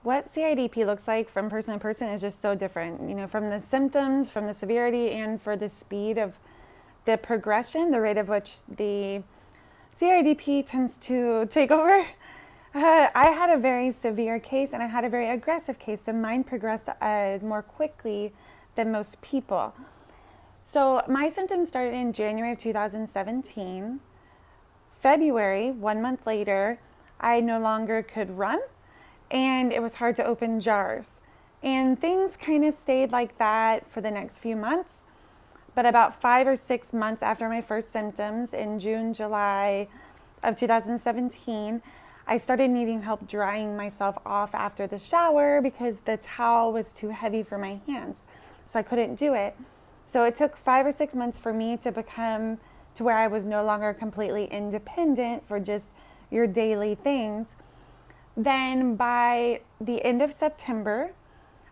what CIDP looks like from person to person is just so different, you know, from the symptoms, from the severity, and for the speed of the progression, the rate of which the CIDP tends to take over. I had a very severe case and I had a very aggressive case, so mine progressed more quickly than most people. So my symptoms started in January of 2017. February, 1 month later, I no longer could run and it was hard to open jars. And things kind of stayed like that for the next few months. But about 5 or 6 months after my first symptoms, in June, July of 2017, I started needing help drying myself off after the shower because the towel was too heavy for my hands. So I couldn't do it. So it took 5 or 6 months for me to become to where I was no longer completely independent for just your daily things. Then by the end of September,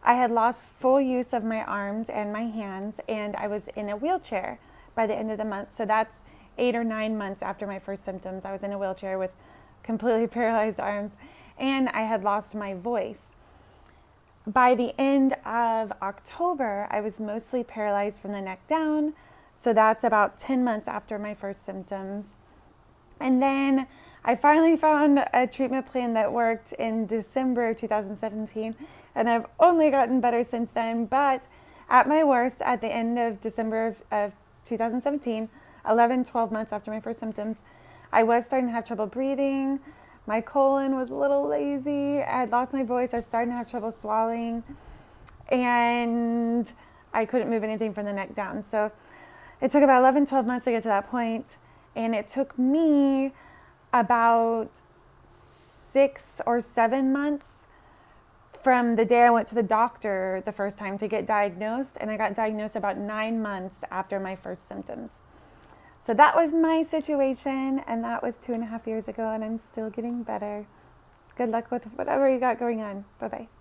I had lost full use of my arms and my hands, and I was in a wheelchair by the end of the month. So that's 8 or 9 months after my first symptoms. I was in a wheelchair with completely paralyzed arms, and I had lost my voice. By the end of October, I was mostly paralyzed from the neck down. So that's about 10 months after my first symptoms. And then I finally found a treatment plan that worked in December 2017, and I've only gotten better since then. But at my worst, at the end of December of 2017, 11, 12 months after my first symptoms, I was starting to have trouble breathing. My colon was a little lazy. I had lost my voice. I was starting to have trouble swallowing, and I couldn't move anything from the neck down. So it took about 11, 12 months to get to that point, and it took me about 6 or 7 months from the day I went to the doctor the first time to get diagnosed, and I got diagnosed about 9 months after my first symptoms. So that was my situation, and that was 2.5 years ago, and I'm still getting better. Good luck with whatever you got going on. Bye-bye.